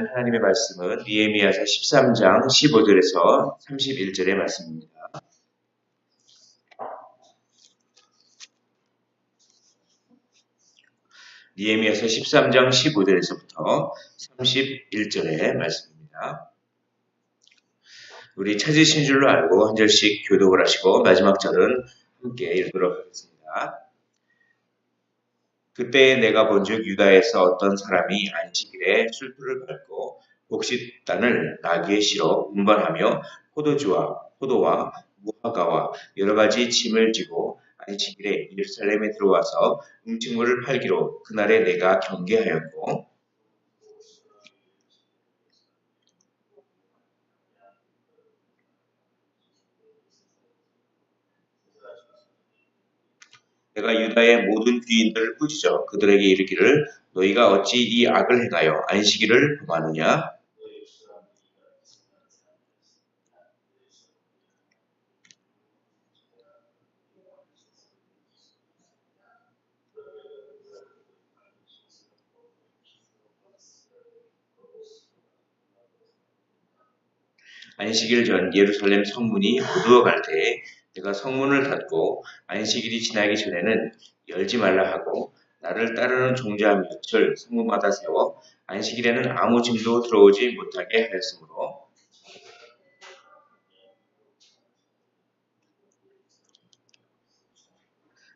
하나님의 말씀은 느헤미야서 13장 15절에서 31절의 말씀입니다. 느헤미야서 13장 15절에서부터 31절의 말씀입니다. 우리 찾으신 줄로 알고 한 절씩 교독을 하시고 마지막 절은 함께 읽도록 하겠습니다. 그때 내가 본즉 유다에서 어떤 사람이 안식일에 술토를 밟고 곡식단을 나귀에 실어 운반하며 포도와 무화과와 여러 가지 짐을 지고 안식일에 예루살렘에 들어와서 음식물을 팔기로 그날에 내가 경계하였고 내가 유다의 모든 귀인들을 꾸짖어 그들에게 이르기를 너희가 어찌 이 악을 행하여 안식일을 범하느냐? 안식일 전 예루살렘 성문이 어두워갈 때에 내가 성문을 닫고 안식일이 지나기 전에는 열지 말라 하고 나를 따르는 종자 몇을 성문마다 세워 안식일에는 아무 짐도 들어오지 못하게 하였으므로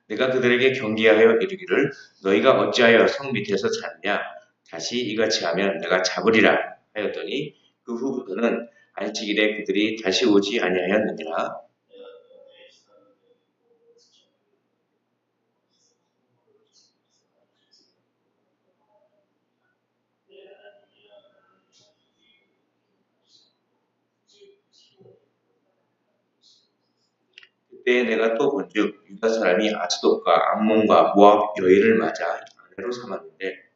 내가 그들에게 경계하여 이르기를 너희가 어찌하여 성 밑에서 잤냐 다시 이같이 하면 내가 잡으리라 하였더니 그 후부터는 안식일에 그들이 다시 오지 아니하였느니라. 그때 내가 또 본즉 유다 사람이 아스돗과 암몬과 모압 여인을 맞아 아내로 삼았는데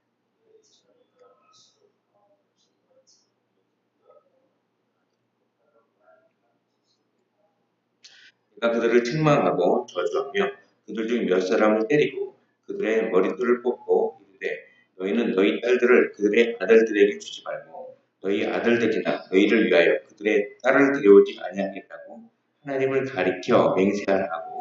내가 그들을 책망하고 저주하며 그들 중 몇 사람을 때리고 그들의 머리털을 뽑고 이르되 너희는 너희 딸들을 그들의 아들들에게 주지 말고 너희 아들들이나 너희를 위하여 그들의 딸을 데려오지 아니하겠다고 하나님을 가리켜 맹세하라고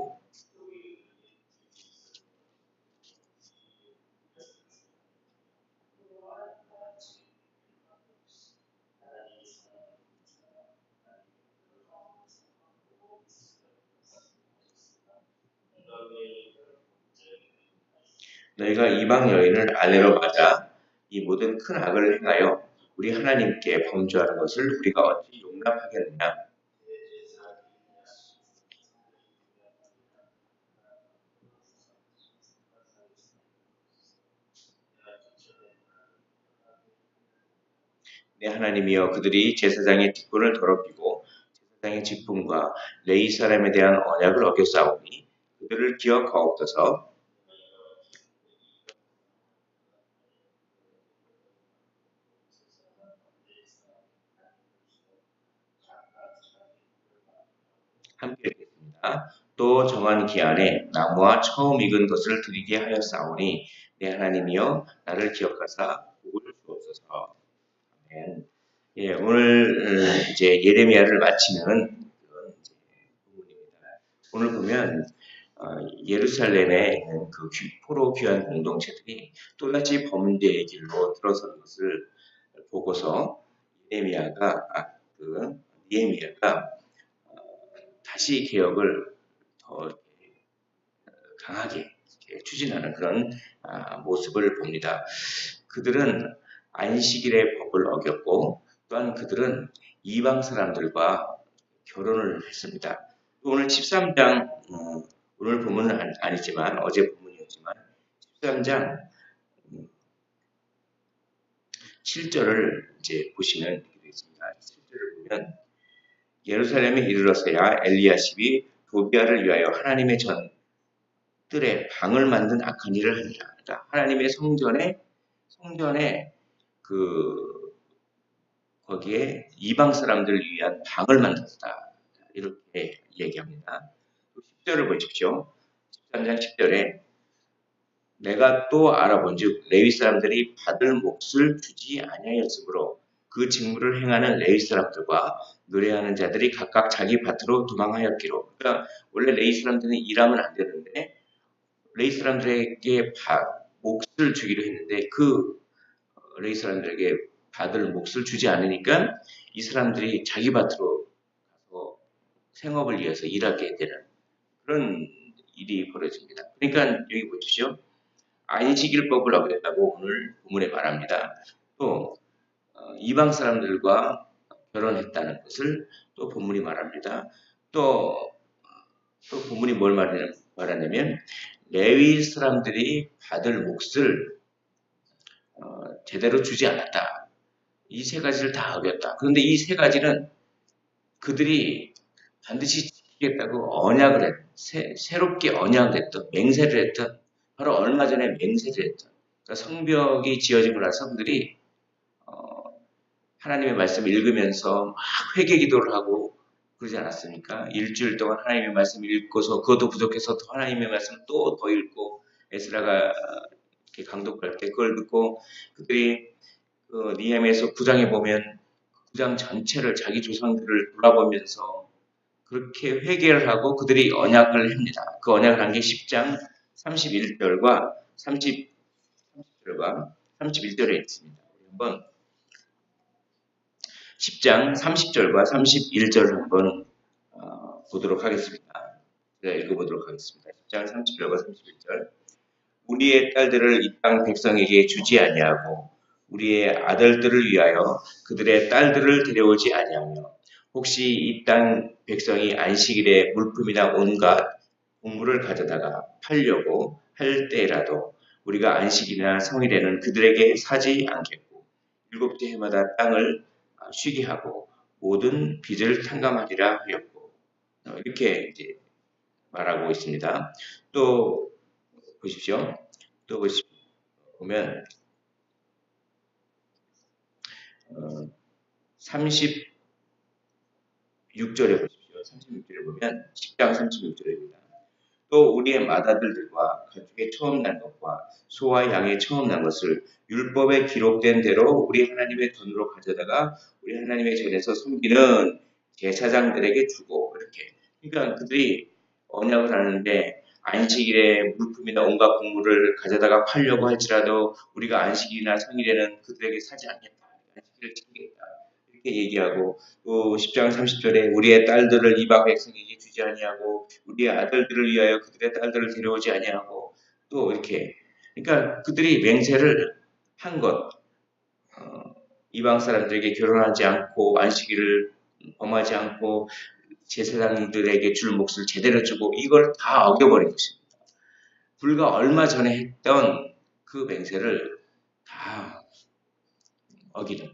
너희가 이방 여인을 아내로 맞아 이 모든 큰 악을 행하여 우리 하나님께 범죄하는 것을 우리가 어찌 용납하겠느냐. 내 하나님이여 그들이 제사장의 직분을 더럽히고 제사장의 직분과 레위 사람에 대한 언약을 어겼사오니 그들을 기억하옵소서. 함께 읽겠습니다. 또 정한 기한에 나무와 처음 익은 것을 드리게 하였사오니 내 하나님이여 나를 기억하사 복을 주옵소서. 아멘. 예, 오늘 이제 예레미야를 마치는 그런 이제 부분입니다. 오늘 보면 예루살렘에 있는 그 포로 귀환 공동체들이 또다시 범죄의 길로 들어서는 것을 보고서 느헤미야가 다시 개혁을 더 강하게 추진하는 그런 모습을 봅니다. 그들은 안식일의 법을 어겼고 또한 그들은 이방 사람들과 결혼을 했습니다. 오늘 13장 오늘 본문은 아니지만 어제 본문이었지만 13장 7절을 이제 보시면 이렇게 되어 있습니다. 7절을 보면 예루살렘에 이르러서야 엘리야십이 도비아를 위하여 하나님의 뜰에 방을 만든 악한 일을 하니라. 그러니까 하나님의 성전에 거기에 이방 사람들을 위한 방을 만들었다. 이렇게 얘기합니다. 10절을 보십시오. 13장 10절에 내가 또 알아본즉 레위 사람들이 받을 몫을 주지 아니하였으므로 그 직무를 행하는 레위 사람들과 노래하는 자들이 각각 자기 밭으로 도망하였기로. 그러니까 원래 레위 사람들은 일하면 안 되는데 레위 사람들에게 몫을 주기로 했는데 그 레위 사람들에게 받을 몫을 주지 않으니까 이 사람들이 자기 밭으로 가서 생업을 위해서 일하게 되는 그런 일이 벌어집니다. 그러니까 여기 보십시오. 안식일법을 어겼다고 오늘 본문에 말합니다. 또 이방 사람들과 결혼했다는 것을 또 본문이 말합니다. 또 본문이 뭘 말하냐면 레위 사람들이 받을 몫을 제대로 주지 않았다. 이 세 가지를 다 어겼다. 그런데 이 세 가지는 그들이 반드시 지키겠다고 언약을 새롭게 언약을 했던, 맹세를 했던, 바로 얼마 전에 맹세를 했던, 그러니까 성벽이 지어지고 나서 그들이 하나님의 말씀을 읽으면서 막 회개 기도를 하고 그러지 않았습니까? 일주일 동안 하나님의 말씀을 읽고서 그것도 부족해서 하나님의 말씀을 또 더 읽고 에스라가 이렇게 강독할 때 그걸 듣고 그들이 니헤미야서 9장에 보면 9장 전체를 자기 조상들을 돌아보면서 그렇게 회개를 하고 그들이 언약을 합니다. 그 언약을 한 게 10장 31절과 30절과 31절에 있습니다. 한번 10장 30절과 31절을 한번 보도록 하겠습니다. 읽어보도록 하겠습니다. 10장 30절과 31절. 우리의 딸들을 이 땅 백성에게 주지 아니하고 우리의 아들들을 위하여 그들의 딸들을 데려오지 아니하며 혹시 이 땅 백성이 안식일에 물품이나 온갖 곡물을 가져다가 팔려고 할 때라도 우리가 안식일이나 성일에는 그들에게 사지 않겠고 일곱째 해마다 땅을 쉬게 하고 모든 빚을 탕감하리라 하였고 이렇게 이제 말하고 있습니다. 또 보십시오. 또 보면 36절에 보십시오. 36절에 보면 10장 36절입니다. 또 우리의 맏아들들과 가축의 처음 난 것과 소와 양의 처음 난 것을 율법에 기록된 대로 우리 하나님의 돈으로 가져다가 우리 하나님의 전에서 섬기는 제사장들에게 주고 이렇게. 그러니까 그들이 언약을 하는데 안식일에 물품이나 온갖 곡물을 가져다가 팔려고 할지라도 우리가 안식일이나 성일에는 그들에게 사지 않겠다. 안식일을 지키겠다. 이렇게 얘기하고 또 10장 30절에 우리의 딸들을 이방 백성에게 주지 아니하고 우리의 아들들을 위하여 그들의 딸들을 데려오지 아니하고 또 이렇게 그러니까 그들이 맹세를 한 것 이방 사람들에게 결혼하지 않고 안식일을 범하지 않고 제사장들에게 줄 몫을 제대로 주고 이걸 다 어겨버린 것입니다. 불과 얼마 전에 했던 그 맹세를 다 어기는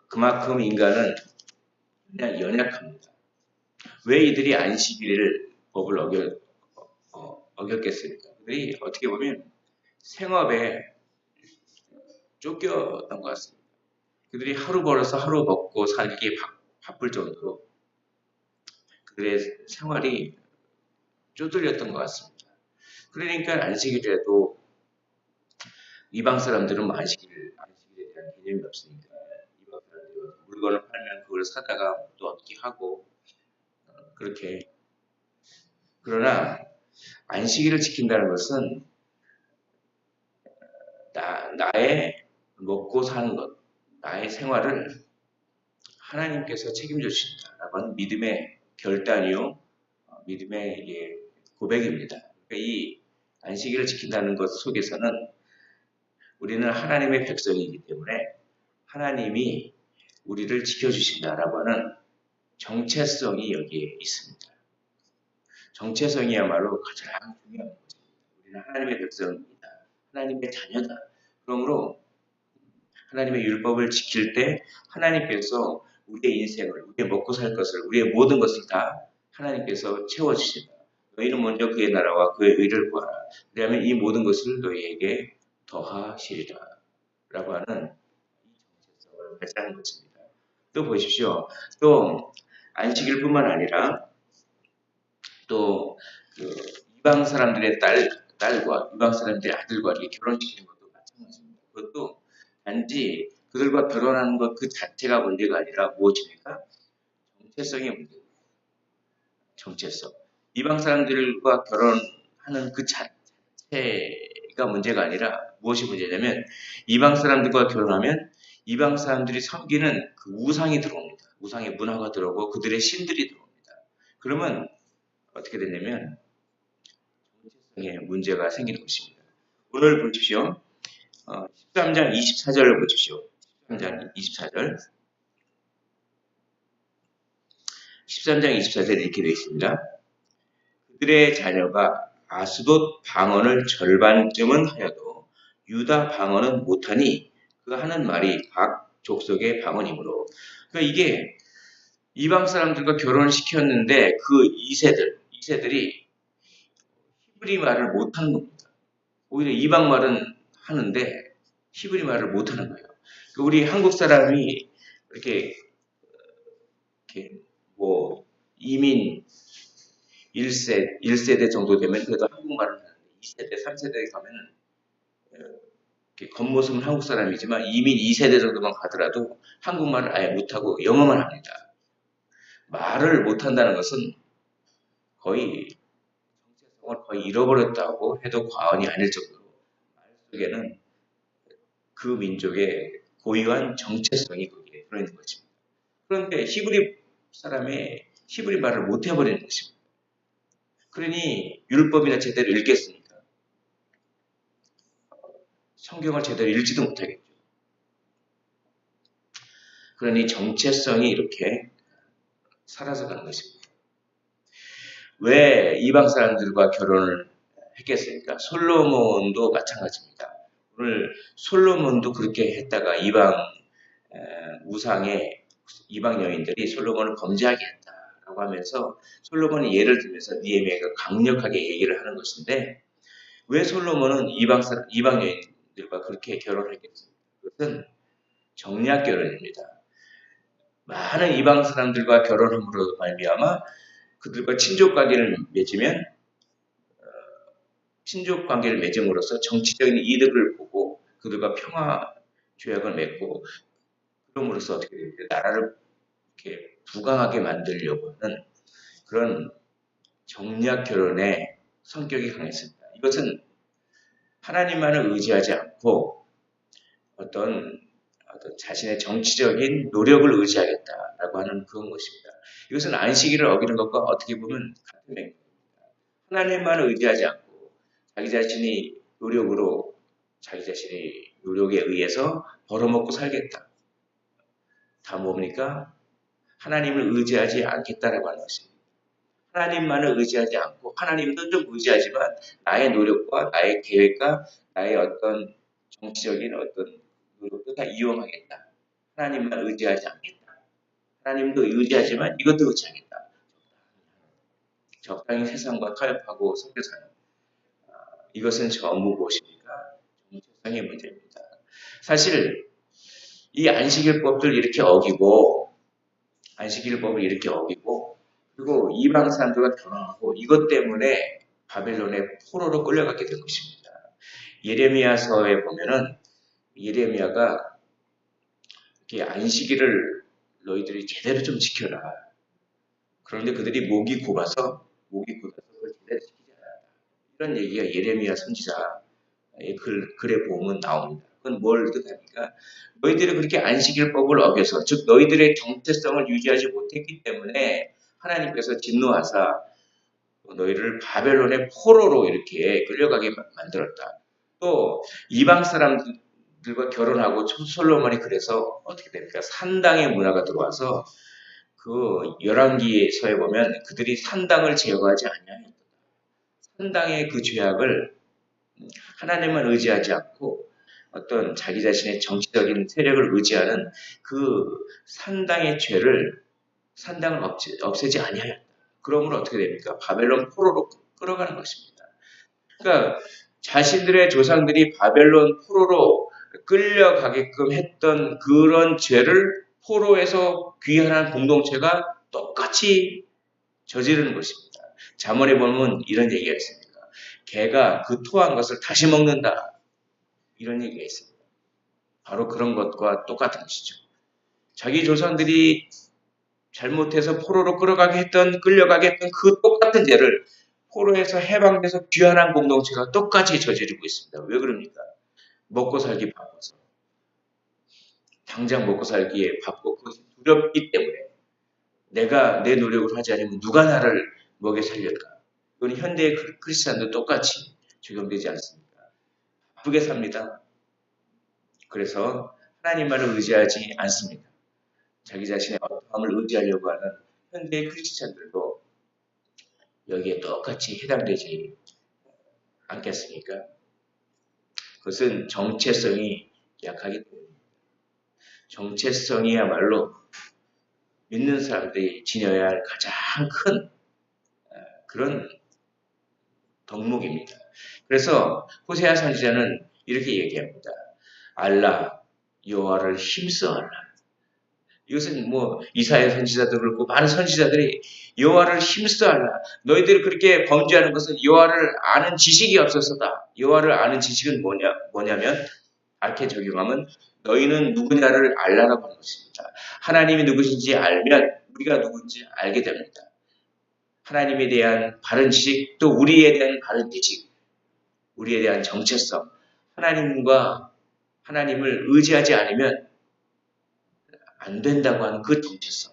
그만큼 인간은 그냥 연약합니다. 왜 이들이 안식일을 법을 어겼겠습니까? 그들이 어떻게 보면 생업에 쫓겼던 것 같습니다. 그들이 하루 벌어서 하루 먹고 살기 바쁠 정도로 그들의 생활이 쪼들렸던 것 같습니다. 그러니까 안식일에도 이방 사람들은 안식일에 대한 개념이 없으니까 이방 사람들은 물건을 팔면 그걸 사다가 또 얻게 하고 그렇게 그러나 안식일을 지킨다는 것은 나의 먹고 사는 것, 나의 생활을 하나님께서 책임져 주신다라고 하는 믿음의 결단이요, 믿음의 고백입니다. 그러니까 이 안식일을 지킨다는 것 속에서는 우리는 하나님의 백성이기 때문에 하나님이 우리를 지켜주신다라고 하는 정체성이 여기에 있습니다. 정체성이야말로 가장 중요한 것입니다. 우리는 하나님의 백성입니다. 하나님의 자녀다. 그러므로 하나님의 율법을 지킬 때 하나님께서 우리의 인생을, 우리의 먹고 살 것을, 우리의 모든 것을 다 하나님께서 채워주신다. 너희는 먼저 그의 나라와 그의 의를 구하라. 그러면 이 모든 것을 너희에게 더하시리라. 라고 하는 이 정체성을 발산하는 것입니다. 또 보십시오. 또 안식일뿐만 아니라 또 이방 사람들의 딸과 이방 사람들의 아들과 이렇게 결혼시키는 것도 마찬가지입니다. 그것도 단지 그들과 결혼하는 것 그 자체가 문제가 아니라 무엇입니까? 정체성이 문제입니다. 정체성. 이방 사람들과 결혼하는 그 자체가 문제가 아니라 무엇이 문제냐면 이방 사람들과 결혼하면 이방 사람들이 섬기는 그 우상이 들어옵니다. 우상의 문화가 들어오고 그들의 신들이 들어옵니다. 그러면 어떻게 되냐면 정체성에 문제가 생기는 것입니다. 오늘 보십시오. 13장 24절을 보십시오. 13장 24절. 13장 24절에 이렇게 되어 있습니다. 그들의 자녀가 아스돗 방언을 절반쯤은 하여도 유다 방언은 못하니 그 하는 말이 각 족속의 방언이므로. 그러니까 이게 이방 사람들과 결혼을 시켰는데 그 이세들이 히브리 말을 못하는 겁니다. 오히려 이방 말은 하는데 히브리 말을 못하는 거예요. 우리 한국 사람이 이렇게 뭐 이민 1세대 정도 되면 그래도 한국말을 하는데 2세대, 3세대에 가면은 겉모습은 한국 사람이지만 이민 2세대 정도만 가더라도 한국말을 아예 못하고 영어만 합니다. 말을 못한다는 것은 거의 정체성을 거의 잃어버렸다고 해도 과언이 아닐 정도로 말 속에는 그 민족의 고유한 정체성이 거기에 들어있는 것입니다. 그런데 히브리 사람의 히브리 말을 못해버리는 것입니다. 그러니 율법이나 제대로 읽겠습니까? 성경을 제대로 읽지도 못하겠죠. 그러니 정체성이 이렇게 사라져가는 것입니다. 왜 이방 사람들과 결혼을 했겠습니까? 솔로몬도 마찬가지입니다. 오늘 솔로몬도 그렇게 했다가 우상의 이방 여인들이 솔로몬을 범죄하게 했다라고 하면서 솔로몬이 예를 들면서 느헤미야가 강력하게 얘기를 하는 것인데 왜 솔로몬은 이방 여인들과 그렇게 결혼했겠습니까? 그것은 정략 결혼입니다. 많은 이방 사람들과 결혼함으로 말미암아 그들과 친족 관계를 맺으면 친족 관계를 맺음으로써 정치적인 이득을 보고 그들과 평화 조약을 맺고 그럼으로써 어떻게 됩니까? 나라를 이렇게 부강하게 만들려고 하는 그런 정략 결혼의 성격이 강했습니다. 이것은 하나님만을 의지하지 않고 어떤 자신의 정치적인 노력을 의지하겠다라고 하는 그런 것입니다. 이것은 안식일을 어기는 것과 어떻게 보면 같은 맥락입니다. 하나님만을 의지하지 않고 자기 자신의 노력에 의해서 벌어먹고 살겠다. 다 뭡니까? 하나님을 의지하지 않겠다라고 하는 것입니다. 하나님만을 의지하지 않고 하나님도 좀 의지하지만 나의 노력과 나의 계획과 나의 어떤 정치적인 어떤 노력도 다 이용하겠다. 하나님만 의지하지 않겠다. 하나님도 의지하지만 이것도 의지하겠다. 적당히 세상과 타협하고 섞여 사는 이것은 전부 무엇입니까? 정체성의 문제입니다. 사실 이 안식일법을 이렇게 어기고 그리고 이방 사람들과 결혼하고 이것 때문에 바벨론의 포로로 끌려가게 된 것입니다. 예레미야서에 보면은 예레미야가 이렇게 안식일을 너희들이 제대로 좀 지켜라. 그런데 그들이 목이 굽어서 그걸 제대로 지키지 않았다. 이런 얘기가 예레미야 선지자의 글에 보면 나옵니다. 그건 뭘 뜻합니까? 너희들이 그렇게 안식일법을 어겨서 즉 너희들의 정체성을 유지하지 못했기 때문에 하나님께서 진노하사 너희를 바벨론의 포로로 이렇게 끌려가게 만들었다. 또 이방 사람들과 결혼하고 솔로몬이 그래서 어떻게 됩니까? 산당의 문화가 들어와서 그 열왕기서에 보면 그들이 산당을 제어하지 아니하였다. 산당의 그 죄악을 하나님만 의지하지 않고 어떤 자기 자신의 정치적인 세력을 의지하는 그 산당의 산당을 없애지 아니하였다. 그러므로 어떻게 됩니까? 바벨론 포로로 끌어가는 것입니다. 그러니까 자신들의 조상들이 바벨론 포로로 끌려가게끔 했던 그런 죄를 포로에서 귀환한 공동체가 똑같이 저지르는 것입니다. 잠언에 보면 이런 얘기가 있습니다. 개가 그 토한 것을 다시 먹는다. 이런 얘기가 있습니다. 바로 그런 것과 똑같은 것이죠. 자기 조상들이 잘못해서 포로로 끌려가게 했던 그 똑같은 죄를 포로에서 해방돼서 귀환한 공동체가 똑같이 저지르고 있습니다. 왜 그럽니까? 먹고 살기 바빠서. 당장 먹고 살기에 바쁘고 그것이 두렵기 때문에 내가 내 노력을 하지 않으면 누가 나를 먹여 살릴까? 이건 현대의 크리스찬도 똑같이 적용되지 않습니까? 바쁘게 삽니다. 그래서 하나님만을 의지하지 않습니다. 자기 자신의 어떠함을 의지하려고 하는 현대의 크리스찬들도 여기에 똑같이 해당되지 않겠습니까? 그것은 정체성이 약하기 때문입니다. 정체성이야말로 믿는 사람들이 지녀야 할 가장 큰 그런 덕목입니다. 그래서 호세아 선지자는 이렇게 얘기합니다. 알라 여호와를 힘써하라. 이것은 뭐 이사야 선지자도 그렇고 많은 선지자들이 여호와를 힘써하라. 너희들이 그렇게 범죄하는 것은 여호와를 아는 지식이 없어서다. 여호와를 아는 지식은 뭐냐면 이렇게 적용하면 너희는 누구냐를 알라라고 하는 것입니다. 하나님이 누구신지 알면 우리가 누군지 알게 됩니다. 하나님에 대한 바른 지식, 또 우리에 대한 바른 지식, 우리에 대한 정체성, 하나님을 의지하지 않으면 안 된다고 하는 그 정체성,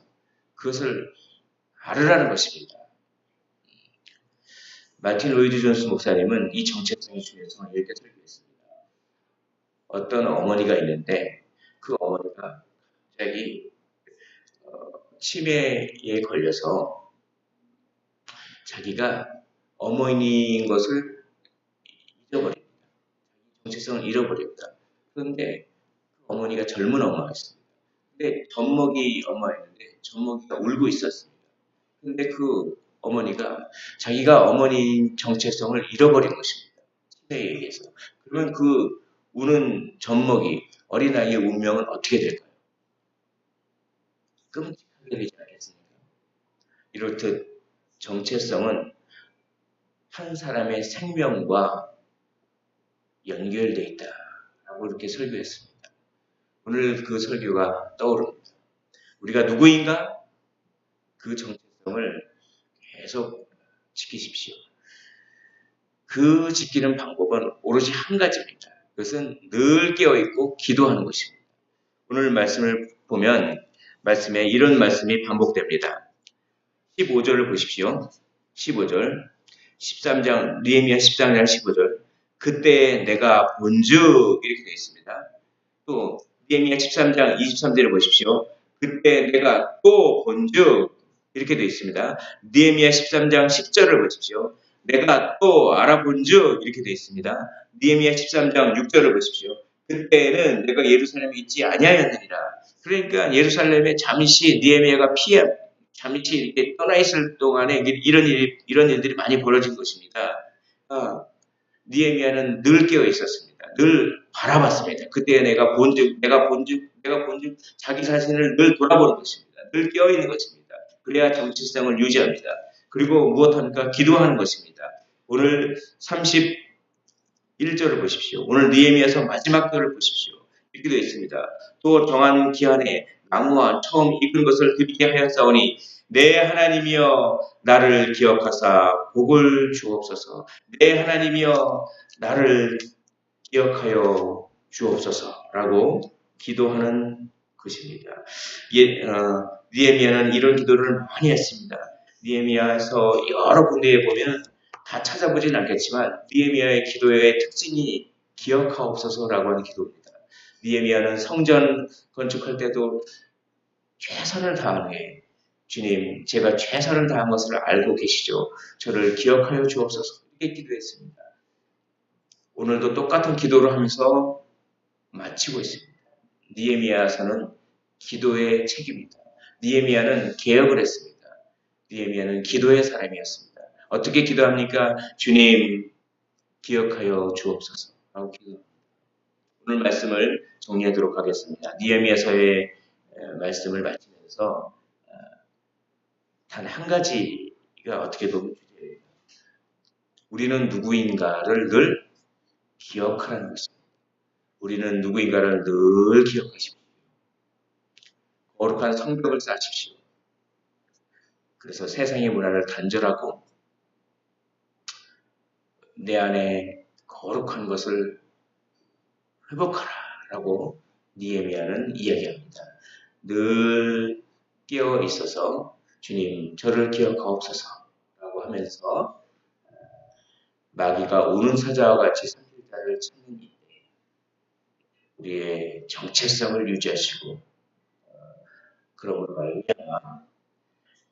그것을 알으라는 것입니다. 마틴 로이드 존스 목사님은 이 정체성의 중요성을 이렇게 설교했습니다. 어떤 어머니가 있는데 그 어머니가 갑자기 치매에 걸려서 자기가 어머니인 것을 잊어버립니다. 정체성을 잃어버립니다. 그런데 어머니가 젊은 엄마였습니다. 근데 젖먹이 엄마였는데 젖먹이가 울고 있었습니다. 근데 그 어머니가 자기가 어머니인 정체성을 잃어버린 것입니다. 치매에 의해서. 그러면 그 우는 젖먹이 어린아이의 운명은 어떻게 될까요? 끔찍하게 되지 않겠습니까? 이렇듯 정체성은 한 사람의 생명과 연결되어 있다라고 이렇게 설교했습니다. 오늘 그 설교가 떠오릅니다. 우리가 누구인가? 그 정체성을 계속 지키십시오. 그 지키는 방법은 오로지 한 가지입니다. 그것은 늘 깨어있고 기도하는 것입니다. 오늘 말씀을 보면 말씀에 이런 말씀이 반복됩니다. 15절을 보십시오. 15절 13장 느헤미야 13장 15절 그때 내가 본즉 이렇게 되어 있습니다. 또 느헤미야 13장 23절을 보십시오. 그때 내가 또 본즉 이렇게 되어 있습니다. 느헤미야 13장 10절을 보십시오. 내가 또 알아본즉 이렇게 되어 있습니다. 느헤미야 13장 6절을 보십시오. 그때는 내가 예루살렘에 있지 아니하였느니라. 그러니까 예루살렘에 잠시 느헤미야가 잠시 이렇게 떠나 있을 동안에 이런 일들이 많이 벌어진 것입니다. 느헤미야는 늘 깨어 있었습니다. 늘 바라봤습니다. 그때 내가 본즉 자기 자신을 늘 돌아보는 것입니다. 늘 깨어 있는 것입니다. 그래야 정체성을 유지합니다. 그리고 무엇합니까? 기도하는 것입니다. 오늘 31절을 보십시오. 오늘 느헤미야서 마지막 절을 보십시오. 이렇게 되어 있습니다. 또 정한 기한에 나무와 처음 익은 것을 드리게 하였사오니 내 하나님이여 나를 기억하사 복을 주옵소서. 내 하나님이여 나를 기억하여 주옵소서라고 기도하는 것입니다. 느헤미야는 이런 기도를 많이 했습니다. 느헤미야에서 여러 군데에 보면 다 찾아보진 않겠지만 느헤미야의 기도의 특징이 기억하옵소서라고 하는 기도입니다. 느헤미야는 성전 건축할 때도 최선을 다하네. 주님, 제가 최선을 다한 것을 알고 계시죠. 저를 기억하여 주옵소서. 이렇게 기도했습니다. 오늘도 똑같은 기도를 하면서 마치고 있습니다. 느헤미야서는 기도의 책입니다. 느헤미야는 개혁을 했습니다. 느헤미야는 기도의 사람이었습니다. 어떻게 기도합니까? 주님, 기억하여 주옵소서. 라고 기도합니다. 오늘 말씀을 정리하도록 하겠습니다. 느헤미야서의 말씀을 마치면서 단 한 가지가 어떻게 보면 주제입니다. 우리는 누구인가를 늘 기억하라는 것입니다. 우리는 누구인가를 늘 기억하십시오. 거룩한 성벽을 쌓으십시오. 그래서 세상의 문화를 단절하고 내 안에 거룩한 것을 회복하라라고 느헤미야는 이야기합니다. 늘 깨어 있어서 주님 저를 기억하옵소서라고 하면서 마귀가 우는 사자와 같이 삼킬 자를 찾는 이때 우리의 정체성을 유지하시고 그러므로 말미암아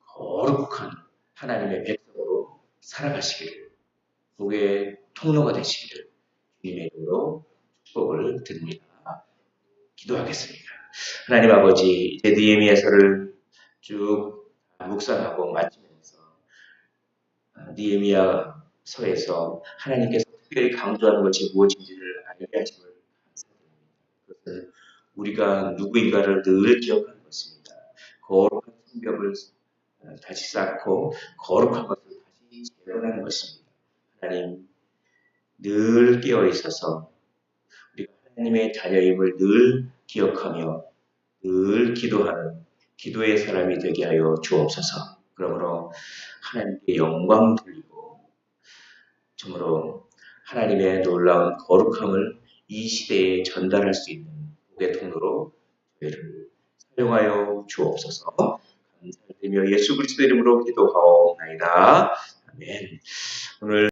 거룩한 하나님의 백성으로 살아가시기를 복의 통로가 되시기를 주님의 이름으로 축복을 드립니다. 기도하겠습니다. 하나님 아버지, 이제 느헤미야서를 쭉 묵상하고 마치면서 느헤미야서에서 하나님께서 특별히 강조하는 것이 무엇인지를 알게 하심을 감사드립니다. 그것은 우리가 누구인가를 늘 기억하는 것입니다. 거룩한 성벽을 다시 쌓고 거룩한 것을 다시 재건하는 것입니다. 하나님, 늘 깨어 있어서 우리가 하나님의 자녀임을 늘 기억하며 늘 기도하는 기도의 사람이 되게 하여 주옵소서. 그러므로 하나님께 영광 돌리고 참으로 하나님의 놀라운 거룩함을 이 시대에 전달할 수 있는 복의 통로로 저희를 사용하여 주옵소서. 감사드리며 예수 그리스도 이름으로 기도하옵나이다. 아멘. 오늘